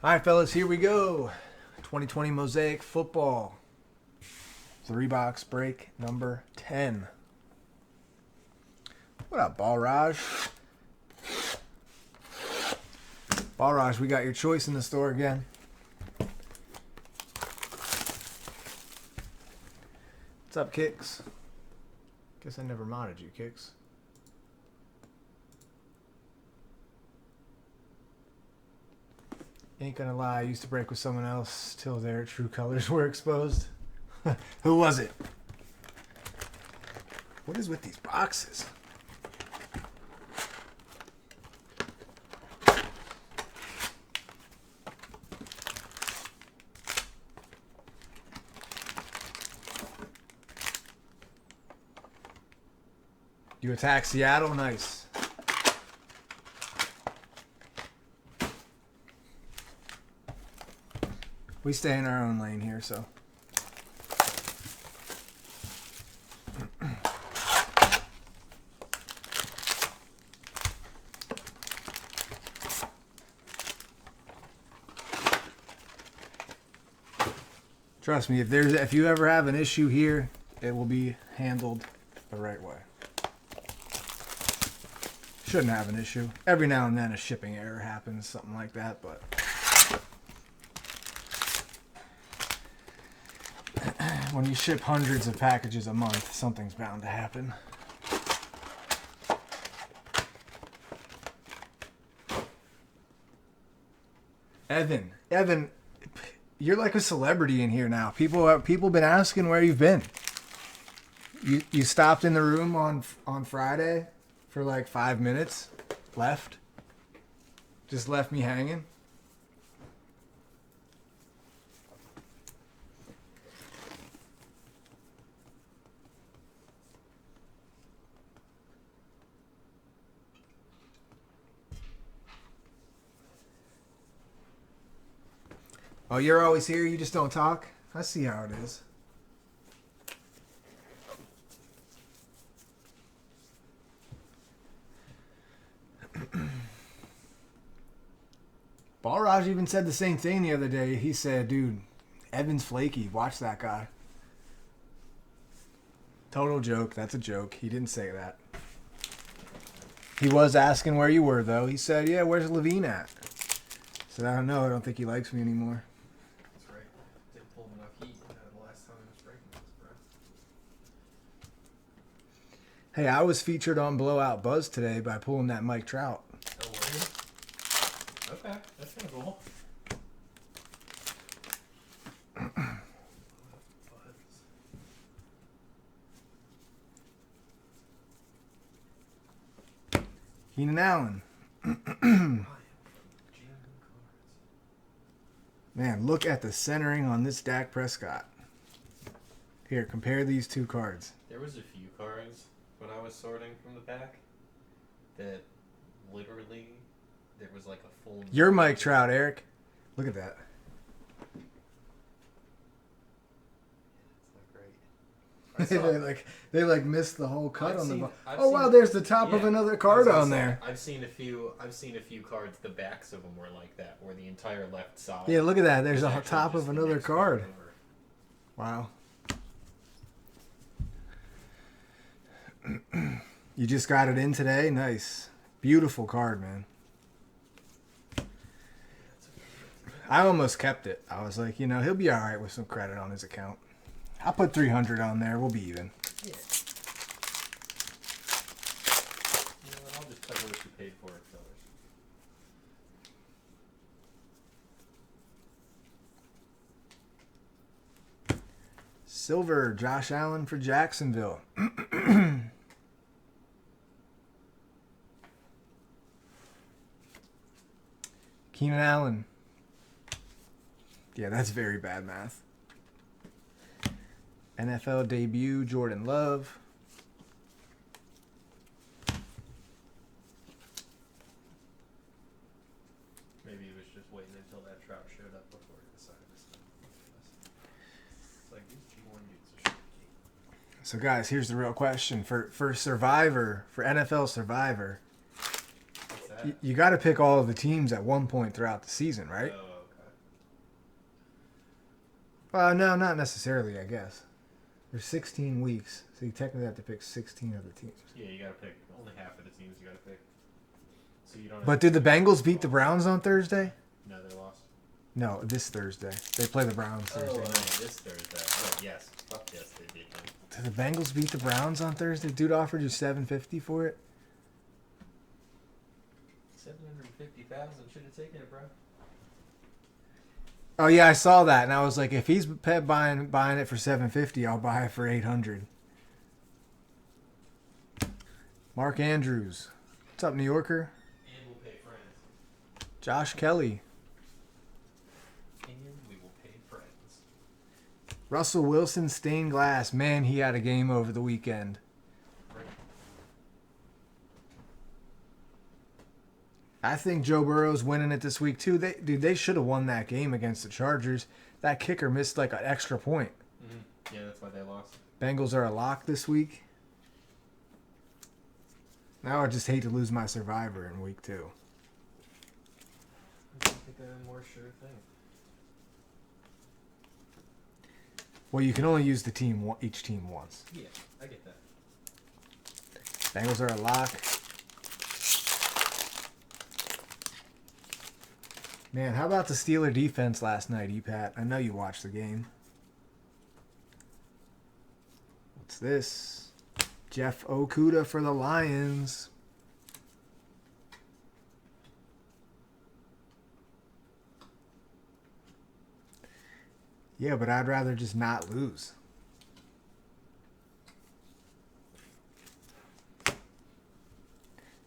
All right, fellas, here we go. 2020 Mosaic football. 3-box break number 10. What up, Balraj? Balraj, we got your choice in the store again. What's up, Kicks? Guess I never modded you, Kicks. Ain't gonna lie, I used to break with someone else till their true colors were exposed. Who was it? What is with these boxes? You attack Seattle? Nice. We stay in our own lane here, so. Trust me, if you ever have an issue here, it will be handled the right way. Shouldn't have an issue. Every now and then a shipping error happens, something like that, but when you ship hundreds of packages a month, something's bound to happen. Evan, you're like a celebrity in here now. People been asking where you've been. You stopped in the room on Friday for like 5 minutes, left. Just left me hanging. Oh, you're always here, you just don't talk? I see how it is. Balraj even said the same thing the other day. He said, dude, Evan's flaky. Watch that guy. Total joke. That's a joke. He didn't say that. He was asking where you were, though. He said, yeah, where's Levine at? I said, I don't know. I don't think he likes me anymore. That's right. Didn't pull enough heat the last time I was breaking this, bro. Hey, I was featured on Blowout Buzz today by pulling that Mike Trout. Oh, were you? Okay, that's kind of cool. Keenan Allen. Man, look at the centering on this Dak Prescott. Here, compare these two cards. There was a few cards when I was sorting from the back that literally there was like a full... You're Mike Trout, Eric. Look at that. It's not great. they missed the whole cut on the bottom. I've Oh seen- wow, there's the top of yeah, another I was card gonna on say, there. I've seen a few cards. The backs of them were like that, where the entire left side. Yeah, look at that. There's is the actually top just of the another next card. card over. Wow. You just got it in today? Nice. Beautiful card, man. I almost kept it. I was like, he'll be all right with some credit on his account. I'll put 300 on there. We'll be even. Yeah. You know what? I'll just cover what you paid for it, fellas. Silver, Josh Allen for Jacksonville. Keenan Allen. Yeah, that's very bad math. NFL debut, Jordan Love. Maybe he was just waiting until that Trout showed up before he decided to start. It's like these G1 dudes are shaky. So guys, here's the real question for Survivor, for NFL Survivor. What's that? You got to pick all of the teams at one point throughout the season, right? Oh, okay. No, not necessarily, I guess. There's 16 weeks, so you technically have to pick 16 of the teams. Yeah, you gotta pick only half of the teams. You gotta pick. So you don't. But did the Bengals beat the Browns on Thursday? No, they lost. No, this Thursday. They play the Browns Oh, Thursday. no, night. this Thursday. Oh, yes. Fuck yes, they beat them. Did the Bengals beat the Browns on Thursday? Dude offered you $750 for it. 750,000. Should have taken it, bro. Oh yeah, I saw that, and I was like, if he's buying it for $750, I'll buy it for $800. Mark Andrews, what's up, New Yorker? And we'll pay friends. Josh Kelly, And we will pay friends. Russell Wilson, stained glass. Man, he had a game over the weekend. Right. I think Joe Burrow's winning it this week too. They should have won that game against the Chargers. That kicker missed like an extra point. Mm-hmm. Yeah, that's why they lost. Bengals are a lock this week. Now I just hate to lose my survivor in week 2. I think they're a more sure thing. Well, you can only use each team once. Yeah, I get that. Bengals are a lock. Man, how about the Steeler defense last night, E-Pat? I know you watched the game. What's this? Jeff Okuda for the Lions. Yeah, but I'd rather just not lose.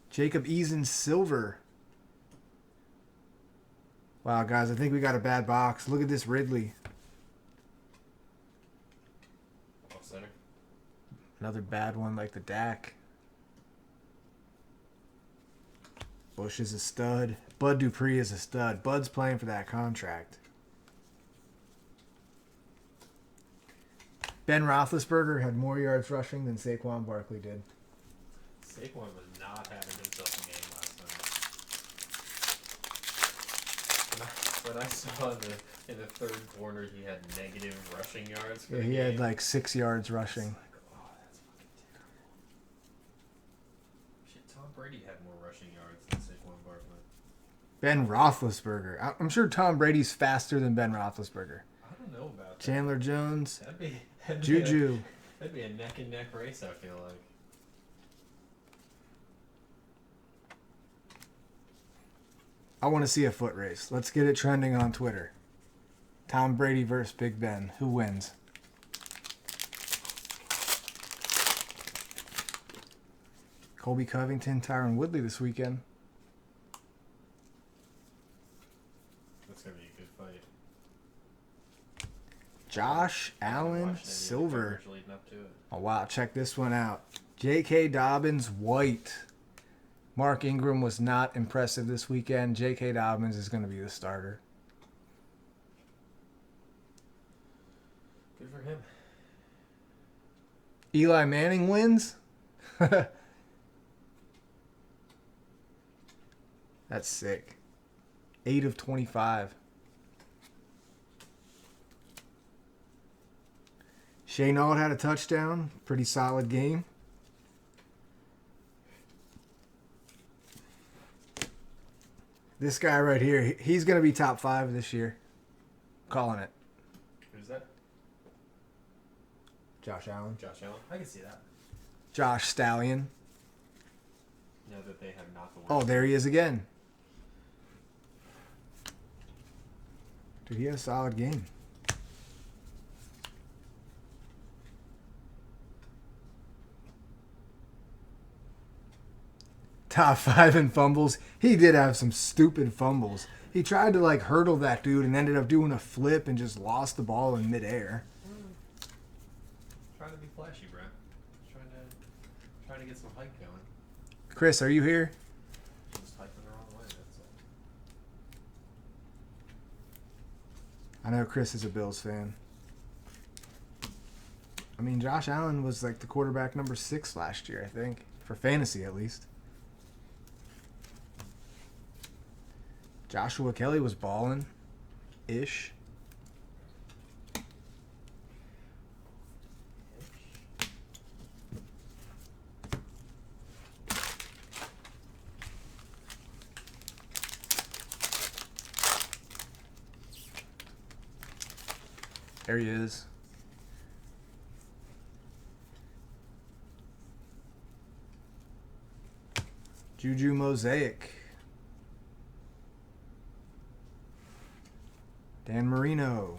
Jacob Eason Silver. Wow, guys, I think we got a bad box. Look at this Ridley. Off center. Another bad one like the Dak. Bush is a stud. Bud Dupree is a stud. Bud's playing for that contract. Ben Roethlisberger had more yards rushing than Saquon Barkley did. Saquon was not having himself a game last time. When I saw in the third quarter he had negative rushing yards for Yeah, the he game. had like 6 yards rushing. It's like, oh, that's fucking terrible. Shit, Tom Brady had more rushing yards than Saquon Barkley. Ben Roethlisberger. I'm sure Tom Brady's faster than Ben Roethlisberger. I don't know about that. Chandler Jones. That'd be Juju. That'd be a neck and neck race, I feel like. I want to see a foot race. Let's get it trending on Twitter. Tom Brady versus Big Ben. Who wins? Colby Covington, Tyron Woodley this weekend. That's gonna be a good fight. Josh I haven't Allen watched any of the Silver. coverage leading up to it. Oh wow, check this one out. J.K. Dobbins White. Mark Ingram was not impressive this weekend. J.K. Dobbins is going to be the starter. Good for him. Eli Manning wins? That's sick. 8 of 25. Shane Auld had a touchdown. Pretty solid game. This guy right here, he's going to be top 5 this year. Calling it. Who's that? Josh Allen. Josh Allen. I can see that. Josh Stallion. Now that they have not the Oh, there he is again. Dude, he had a solid game. Top 5 in fumbles. He did have some stupid fumbles. He tried to like hurdle that dude and ended up doing a flip and just lost the ball in midair. Trying to be flashy, bro. Trying to get some hype going. Chris, are you here? Just hyping the wrong way, that's all. I know Chris is a Bills fan. I mean, Josh Allen was like the quarterback number 6 last year, I think. For fantasy, at least. Joshua Kelly was balling. Ish. There he is. Juju Mosaic. Dan Marino.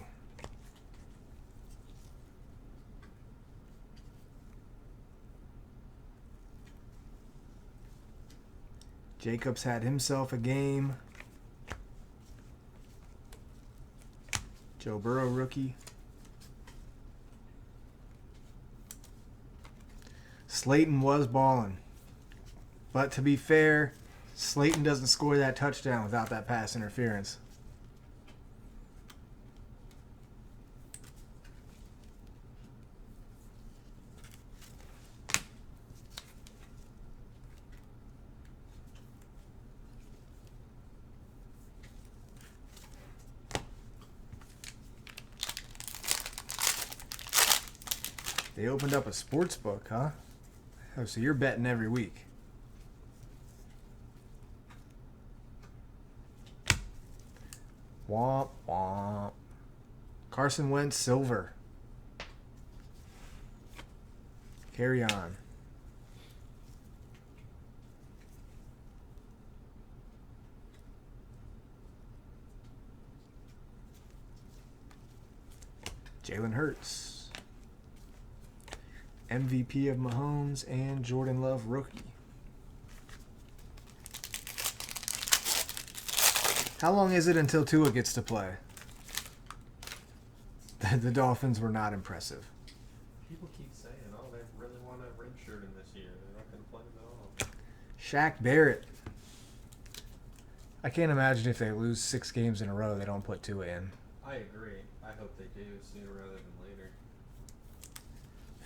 Jacobs had himself a game. Joe Burrow rookie. Slayton was balling. But to be fair, Slayton doesn't score that touchdown without that pass interference. They opened up a sports book, huh? Oh, so you're betting every week. Womp womp. Carson Wentz silver. Carry on. Jalen Hurts. MVP of Mahomes and Jordan Love rookie. How long is it until Tua gets to play? The Dolphins were not impressive. People keep saying, oh, they really want a redshirt in this year. They're not going to play him at all. Shaq Barrett. I can't imagine if they lose 6 games in a row, they don't put Tua in. I agree. I hope they do sooner rather than later.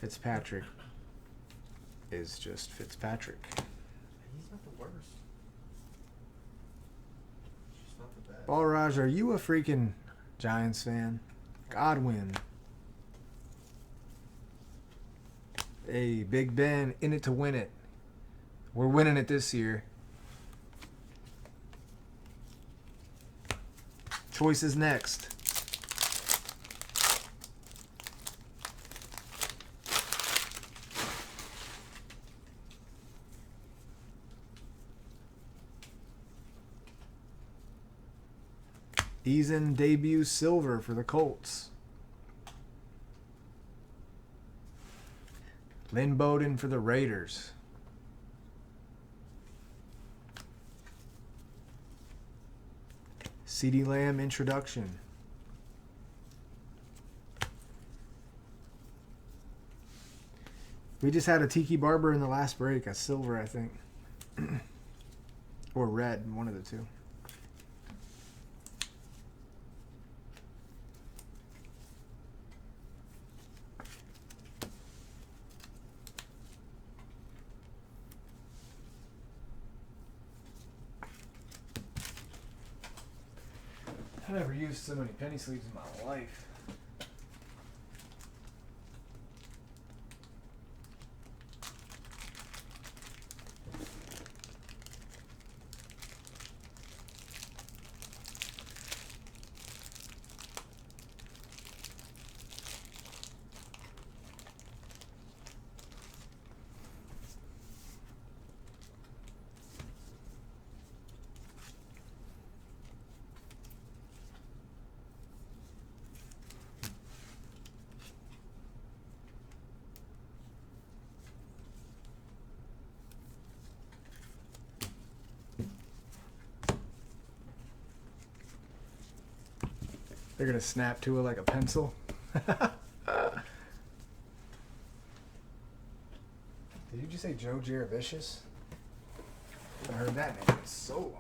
Fitzpatrick is just Fitzpatrick. He's not the worst. He's just not the best. Balraj, are you a freaking Giants fan? Godwin. Hey, Big Ben, in it to win it. We're winning it this year. Choice is next. Eason debut silver for the Colts. Lynn Bowden for the Raiders. CeeDee Lamb introduction. We just had a Tiki Barber in the last break, a silver, I think. Or red, one of the two. I never used so many penny sleeves in my life. They're going to snap to it like a pencil. Did you just say Joe Jaravicious? I haven't heard that name in so long.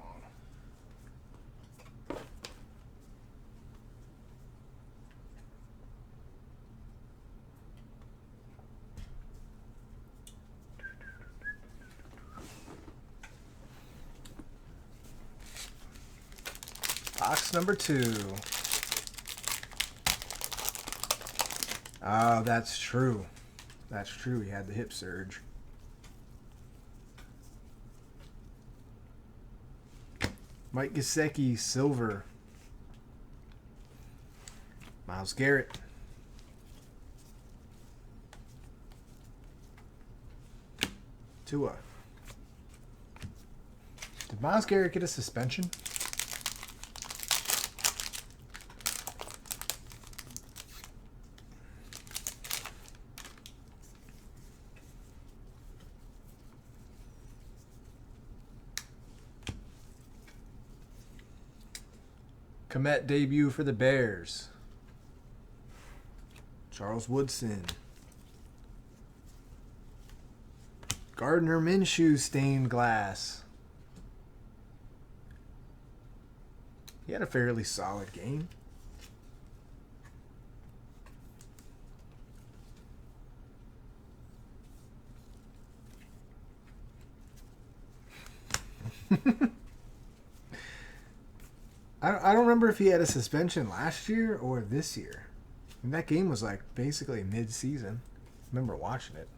Box number 2. Oh, that's true. That's true. He had the hip surge. Mike Gesicki, silver. Myles Garrett. Tua. Did Myles Garrett get a suspension? Komet debut for the Bears. Charles Woodson. Gardner Minshew stained glass. He had a fairly solid game. I don't remember if he had a suspension last year or this year. And that game was like basically mid-season. I remember watching it.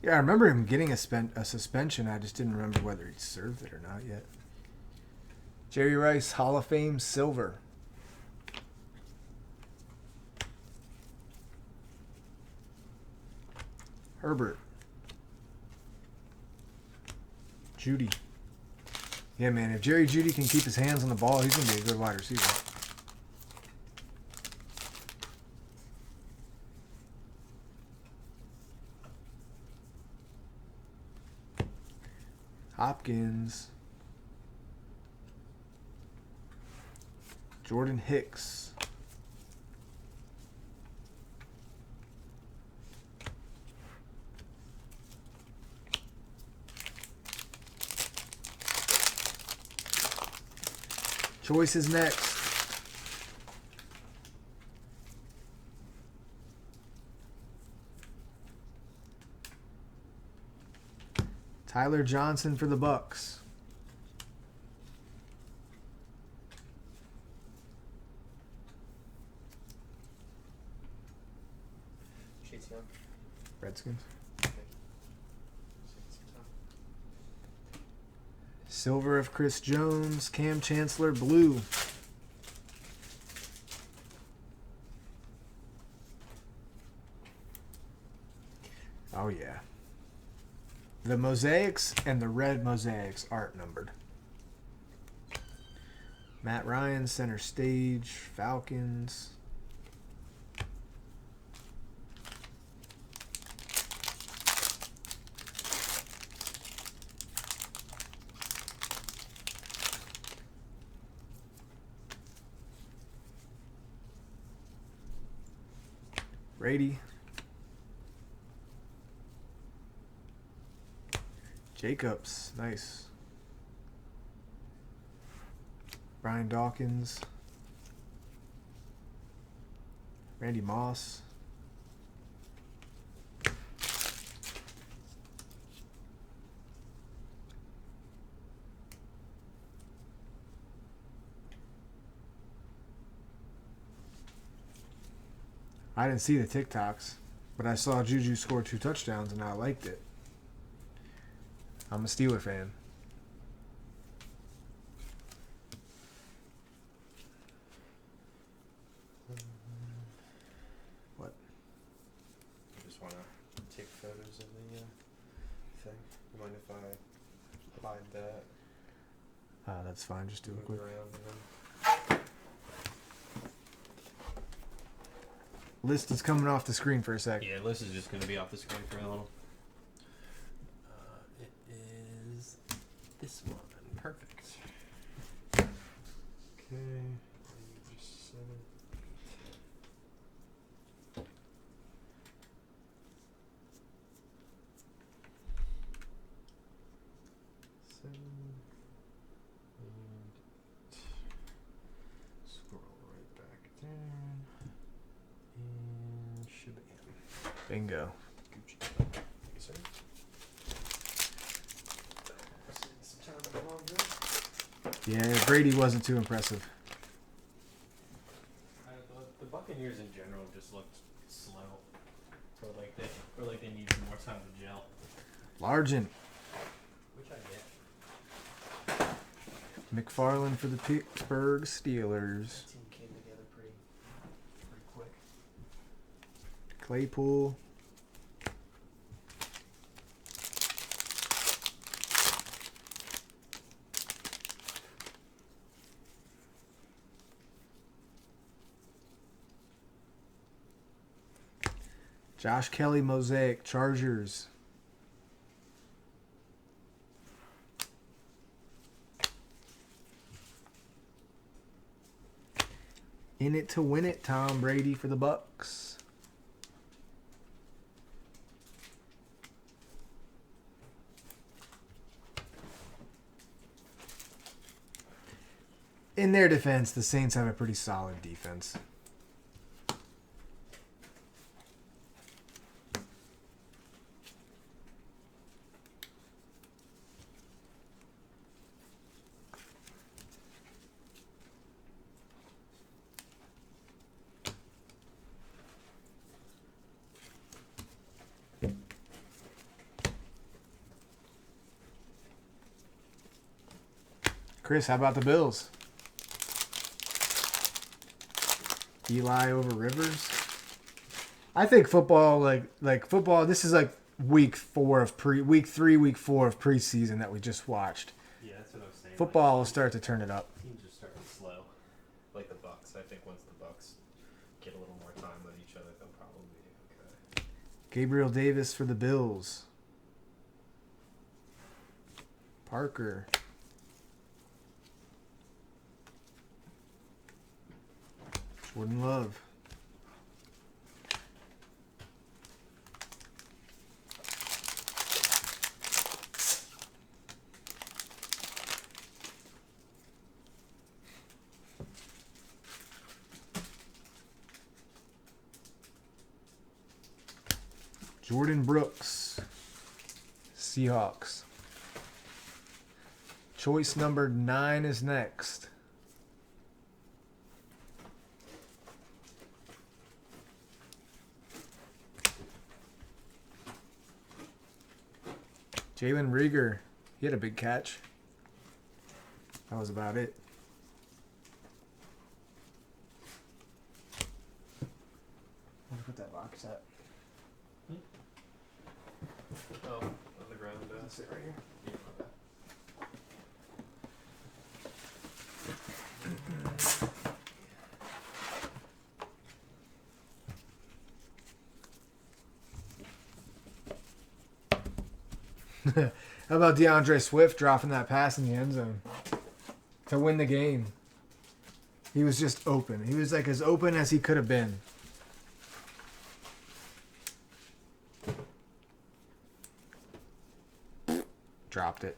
Yeah, I remember him getting a suspension. I just didn't remember whether he'd served it or not yet. Jerry Rice, Hall of Fame, silver. Herbert. Judy. Yeah, man, if Jerry Judy can keep his hands on the ball, he's going to be a good wide receiver. Hopkins. Jordan Hicks. Choice is next. Tyler Johnson for the Bucks. Sheets on. Redskins. Okay. Silver of Chris Jones. Cam Chancellor, blue. Oh, yeah. The Mosaics and the red Mosaics aren't numbered. Matt Ryan, center stage. Falcons. Brady. Jacobs, nice. Brian Dawkins. Randy Moss. I didn't see the TikToks, but I saw Juju score 2 touchdowns and I liked it. I'm a Steeler fan. What? I just want to take photos of the thing. You mind if I hide that? That's fine. Just do it Move quick. around and then... List is coming off the screen for a sec. Yeah, this is just going to be off the screen for a little. It is this one. Perfect. Okay. Just set it. Bingo. Gucci. Yes, sir. Some time in the long run. Yeah, Brady wasn't too impressive. The Buccaneers in general just looked slow, or like they needed more time to gel, Largent. which I get. McFarland for the Pittsburgh Steelers. That team came together pretty quick. Claypool. Josh Kelly, Mosaic, Chargers. In it to win it, Tom Brady for the Bucks. In their defense, the Saints have a pretty solid defense. Chris, how about the Bills? Eli over Rivers. I think football, like football. This is like week 4 of week 3, week 4 of preseason that we just watched. Yeah, that's what I was saying. Football will start to turn it up. Teams are starting slow, like the Bucks. I think once the Bucks get a little more time with each other, they'll probably be okay. Gabriel Davis for the Bills. Parker. Jordan Love. Jordan Brooks. Seahawks. Choice number 9 is next. Jalen Rieger, he had a big catch. That was about it. Where did I put that box at? Oh, on the ground. That's it right here. Yeah, my bad. How about DeAndre Swift dropping that pass in the end zone to win the game? He was just open. He was like as open as he could have been. Dropped it.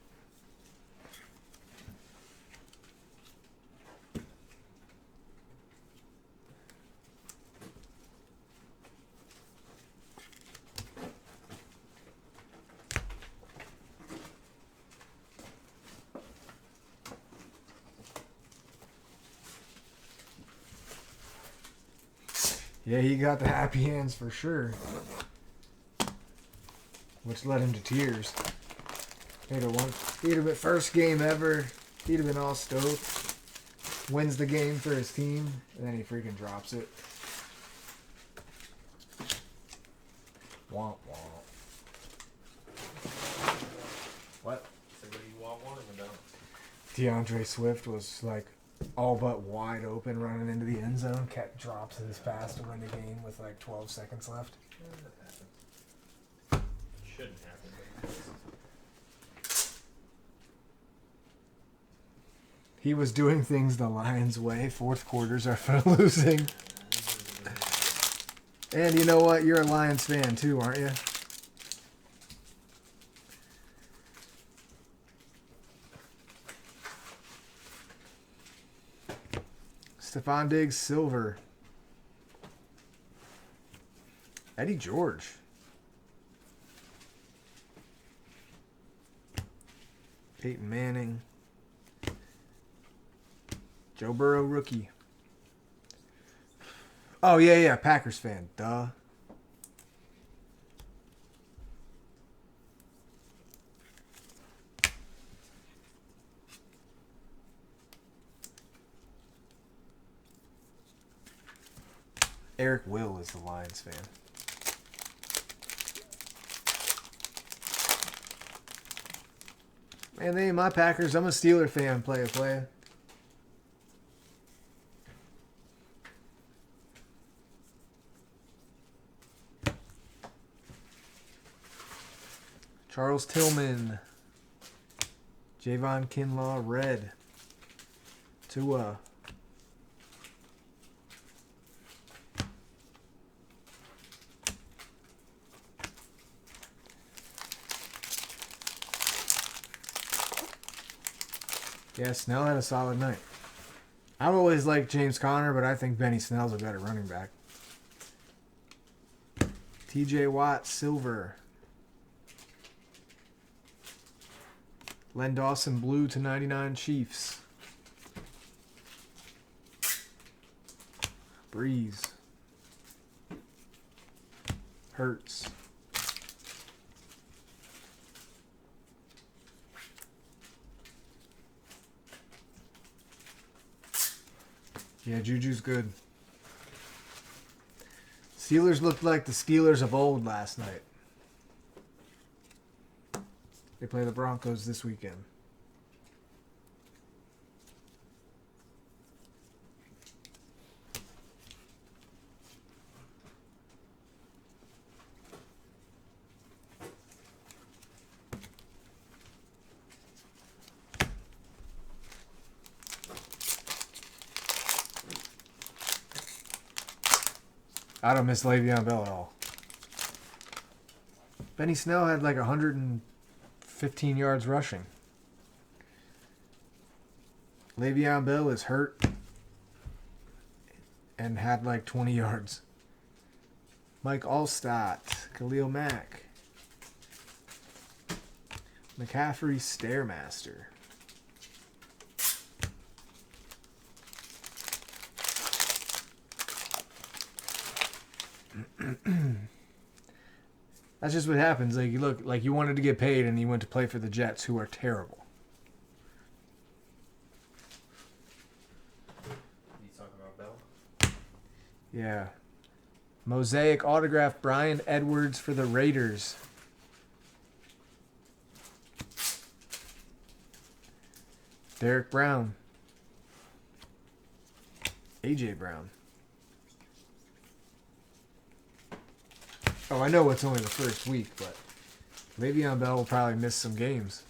Yeah, he got the happy hands for sure, which led him to tears. He'd have been first game ever. He'd have been all stoked. Wins the game for his team, and then he freaking drops it. Womp womp. What? Everybody you want one and don't. DeAndre Swift was like all but wide open running into the end zone. Kept drops his pass to win the game with like 12 seconds left. Yeah, that happens. Shouldn't happen, but it does. He was doing things the Lions way. Fourth quarters are for losing. And you know what? You're a Lions fan too, aren't you? Stephon Diggs, silver. Eddie George. Peyton Manning. Joe Burrow rookie. Oh, yeah. Packers fan. Duh. Eric Will is the Lions fan. Man, they ain't my Packers. I'm a Steeler fan. Play. Charles Tillman. Javon Kinlaw, red. Tua. Yeah, Snell had a solid night. I've always liked James Conner, but I think Benny Snell's a better running back. TJ Watt, silver. Len Dawson, blue /99 Chiefs. Breeze. Hurts. Yeah, Juju's good. Steelers looked like the Steelers of old last night. They play the Broncos this weekend. I don't miss Le'Veon Bell at all. Benny Snell had like 115 yards rushing. Le'Veon Bell is hurt and had like 20 yards. Mike Allstott, Khalil Mack. McCaffrey, Stairmaster. That's just what happens. Like, you look like you wanted to get paid and you went to play for the Jets, who are terrible. You talking about Bell? Yeah. Mosaic autograph, Brian Edwards for the Raiders. Derek Brown. AJ Brown. Oh, I know it's only the first week, but Le'Veon Bell will probably miss some games.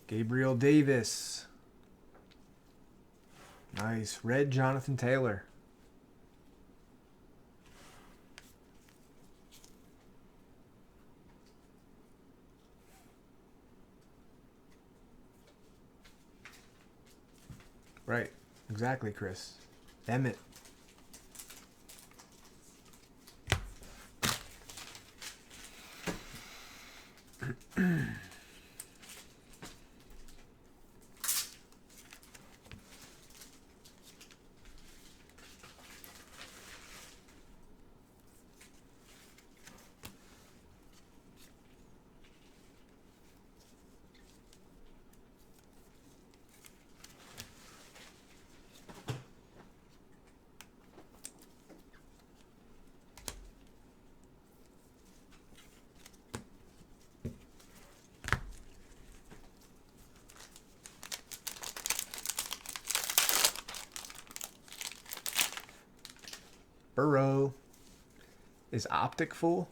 Gabriel Davis. Nice. Red Jonathan Taylor. Right. Exactly, Chris. Emmett. Burrow. Is Optic full?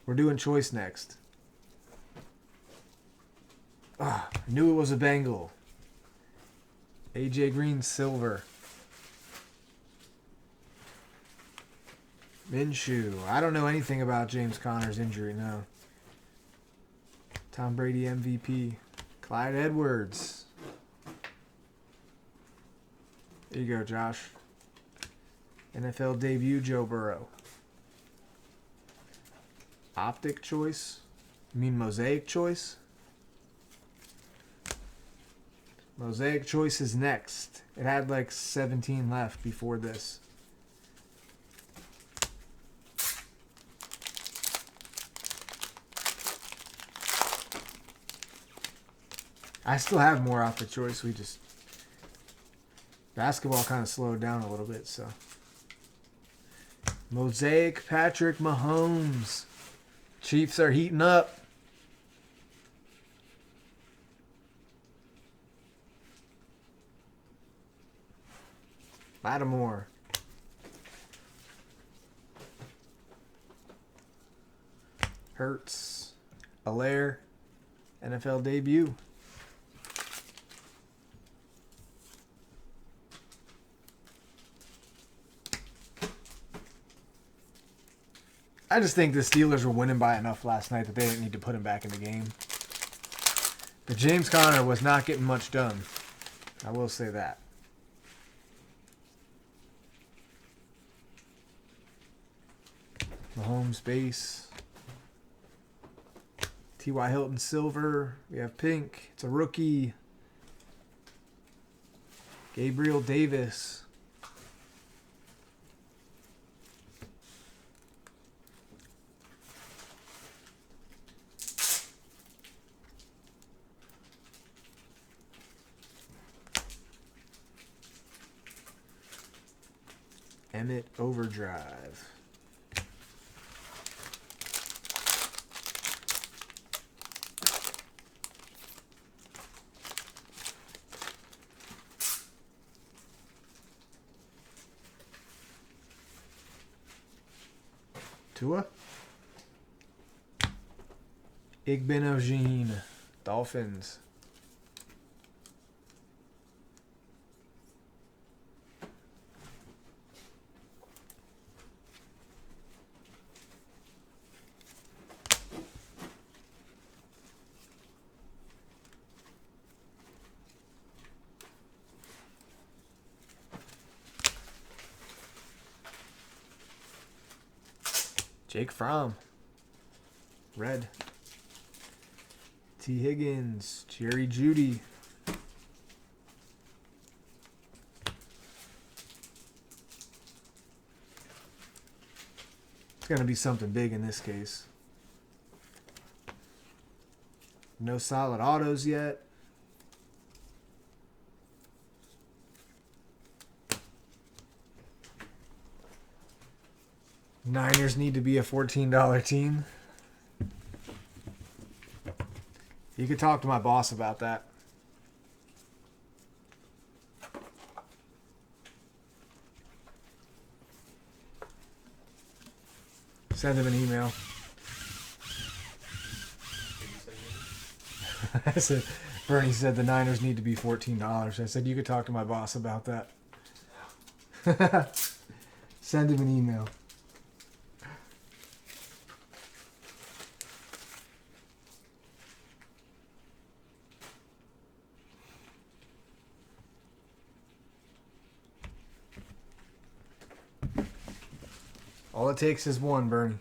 We're doing choice next. Ah, I knew it was a Bengal. AJ Green silver. Minshew. I don't know anything about James Conner's injury, no. Tom Brady MVP. Clyde Edwards. There you go, Josh. NFL debut, Joe Burrow. Optic choice? You mean Mosaic choice? Mosaic choice is next. It had like 17 left before this. I still have more optic choice. We just... Basketball kind of slowed down a little bit, so... Mosaic Patrick Mahomes. Chiefs are heating up. Lattimore. Hurts. Allaire. NFL debut. I just think the Steelers were winning by enough last night that they didn't need to put him back in the game. But James Conner was not getting much done. I will say that. Mahomes base. T.Y. Hilton silver. We have pink. It's a rookie. Gabriel Davis. Emmett Overdrive. Tua. Igbenogene. Dolphins. Jake Fromm. Red. T. Higgins. Jerry Jeudy. It's going to be something big in this case. No solid autos yet. Niners need to be a $14 team. You could talk to my boss about that. Send him an email. I said, Bernie said the Niners need to be $14. I said, you could talk to my boss about that. Send him an email. All it takes is one, Bernie.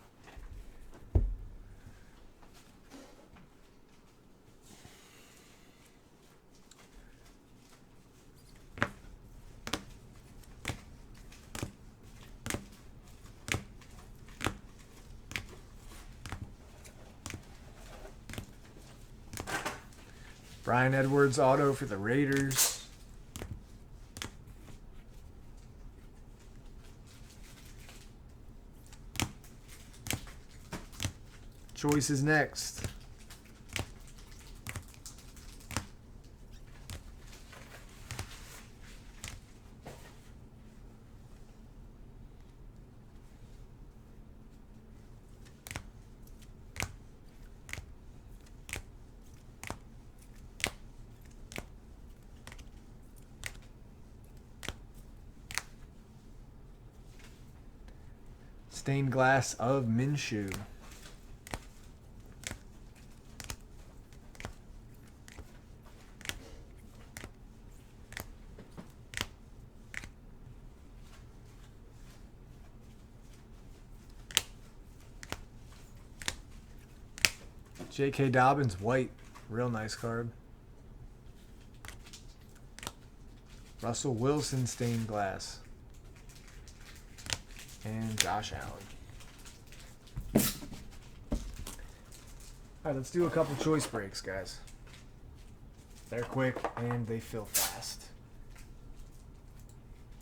Bryan Edwards auto for the Raiders. Choice is next. Stained glass of Minshew. J.K. Dobbins, white. Real nice card. Russell Wilson, stained glass. And Josh Allen. All right, let's do a couple choice breaks, guys. They're quick and they fill fast.